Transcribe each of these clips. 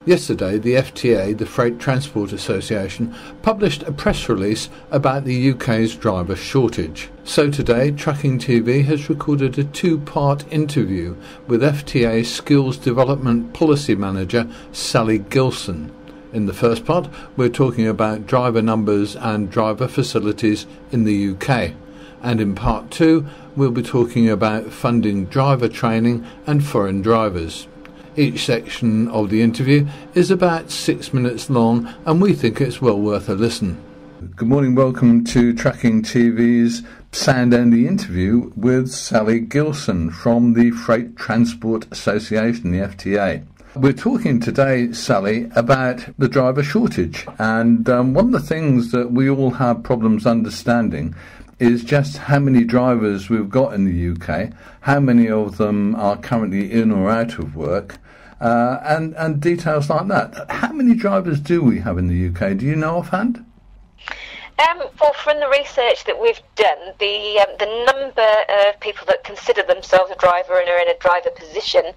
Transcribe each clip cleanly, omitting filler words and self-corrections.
Yesterday, the FTA, the Freight Transport Association, published a press release about the UK's driver shortage. So today, Trucking TV has recorded a two-part interview with FTA Skills Development Policy Manager Sally Gilson. In the first part, we're talking about driver numbers and driver facilities in the UK. And in part two, we'll be talking about funding driver training and foreign drivers. Each section of the interview is about 6 minutes long, and we think it's well worth a listen. Good morning, welcome to Trucking TV's sound-only interview with Sally Gilson from the Freight Transport Association, the FTA. We're talking today, Sally, about the driver shortage, and one of the things that we all have problems understanding is just how many drivers we've got in the UK, how many of them are currently in or out of work, and details like that. How many drivers do we have in the UK? Do you know offhand? Well, from the research that we've done, the number of people that consider themselves a driver and are in a driver position,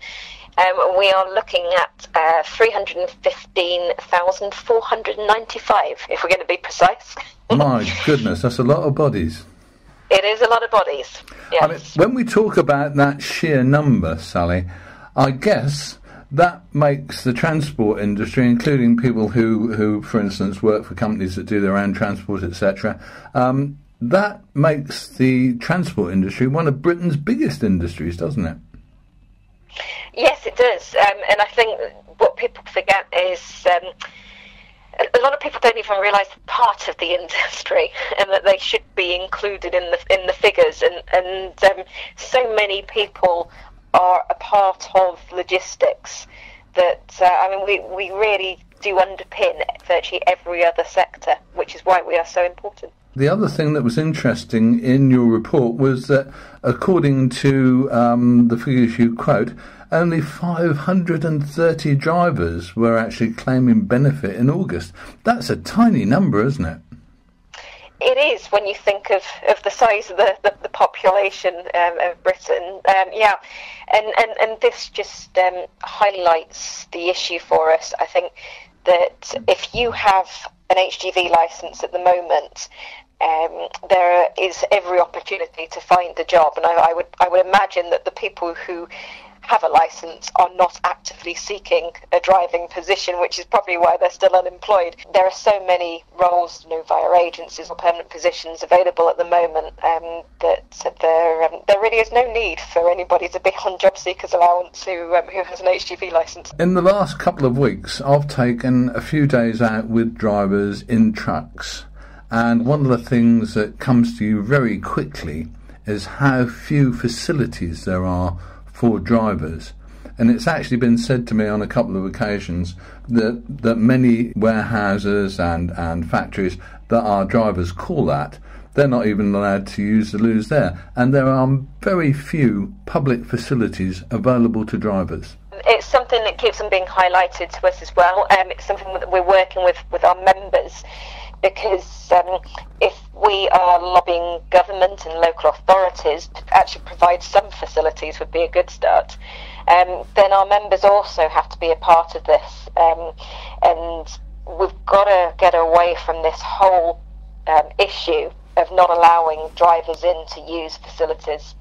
we are looking at 315,495, if we're going to be precise. My goodness, that's a lot of bodies. It is a lot of bodies, yes. I mean, when we talk about that sheer number, Sally, I guess that makes the transport industry, including people who, for instance, work for companies that do their own transport, etc., that makes the transport industry one of Britain's biggest industries, doesn't it? Yes, it does. And I think what people forget is a lot of people don't even realise part of the industry and that they should be included in the figures. And so many people are a part of logistics that, we really do underpin virtually every other sector, which is why we are so important. The other thing that was interesting in your report was that, according to the figures you quote, only 530 drivers were actually claiming benefit in August. That's a tiny number, isn't it? It is, when you think of the size of the population of Britain. And this just highlights the issue for us. I think that if you have an HGV licence at the moment, there is every opportunity to find a job, and I would imagine that the people who have a licence are not actively seeking a driving position, which is probably why they're still unemployed. There are so many roles, via agencies or permanent positions available at the moment, that there really is no need for anybody to be on job seekers allowance who has an HGV licence. In the last couple of weeks, I've taken a few days out with drivers in trucks, and one of the things that comes to you very quickly is how few facilities there are for drivers. And it's actually been said to me on a couple of occasions that many warehouses and factories that our drivers call at, they're not even allowed to use the loos there. And there are very few public facilities available to drivers. It's something that keeps on being highlighted to us as well. It's something that we're working with our members, because if we are lobbying government and local authorities to actually provide some facilities would be a good start, then our members also have to be a part of this, and we've got to get away from this whole issue of not allowing drivers in to use facilities.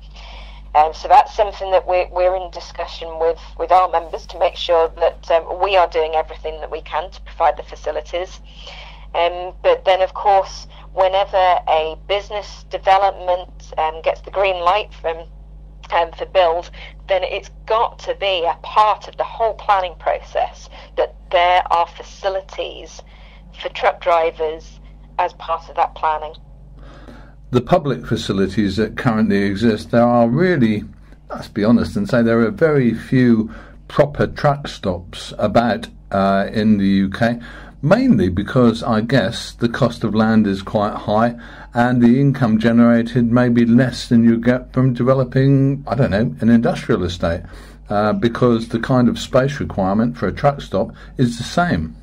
So that's something that we're in discussion with our members to make sure that we are doing everything that we can to provide the facilities. But then, of course, whenever a business development gets the green light for build, then it's got to be a part of the whole planning process that there are facilities for truck drivers as part of that planning. The public facilities that currently exist, there are really, let's be honest and say, there are very few proper truck stops about in the UK. Mainly because, I guess, the cost of land is quite high and the income generated may be less than you get from developing, I don't know, an industrial estate, because the kind of space requirement for a truck stop is the same.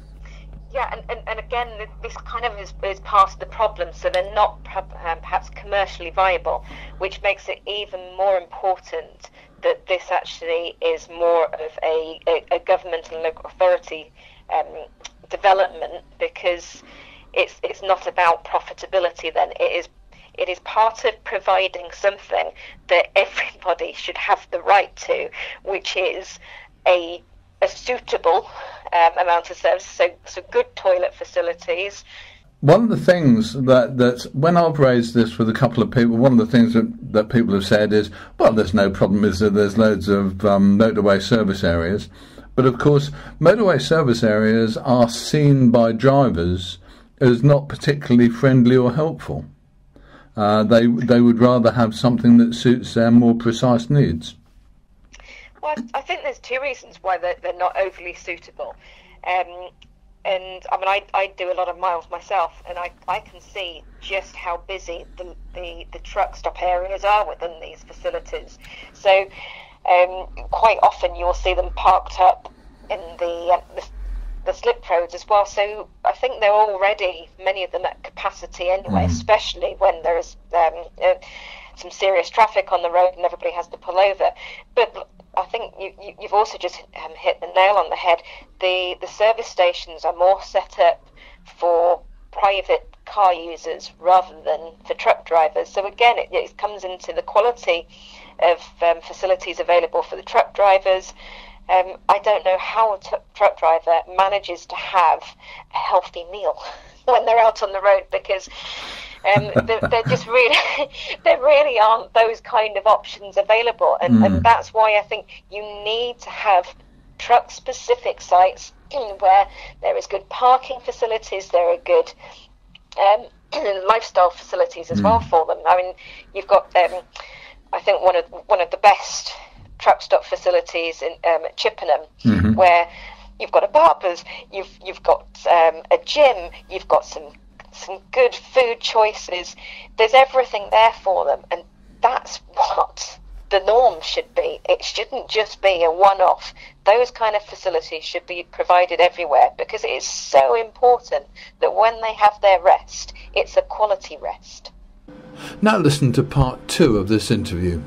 Yeah, and again, this kind of is part of the problem. So they're not perhaps commercially viable, which makes it even more important that this actually is more of a government and local authority development, because it's not about profitability. Then it is part of providing something that everybody should have the right to, which is a suitable amount of service, so good toilet facilities. One of the things that when I've raised this with a couple of people, one of the things that people have said is, well, there's no problem, is that there's loads of motorway service areas. But of course, motorway service areas are seen by drivers as not particularly friendly or helpful. They would rather have something that suits their more precise needs. Well, I think there's two reasons why they're not overly suitable. And I mean, I do a lot of miles myself, and I can see just how busy the truck stop areas are within these facilities. So quite often you'll see them parked up in the slip roads as well. So I think they're already, many of them, at capacity anyway, especially when there's some serious traffic on the road and everybody has to pull over. But I think you've also just hit the nail on the head. The service stations are more set up for private car users rather than for truck drivers. So again, it comes into the quality of facilities available for the truck drivers. I don't know how a truck driver manages to have a healthy meal when they're out on the road, because there just really there really aren't those kind of options available, and that's why I think you need to have truck specific sites where there is good parking facilities, there are good lifestyle facilities as well for them. I mean, you've got I think one of the best truck stop facilities in at Chippenham, where you've got a barber's, you've got a gym, you've got some good food choices. There's everything there for them, and that's what the norm should be. It shouldn't just be a one-off. Those kind of facilities should be provided everywhere, because it is so important that when they have their rest, it's a quality rest. Now listen to part 2 of this interview.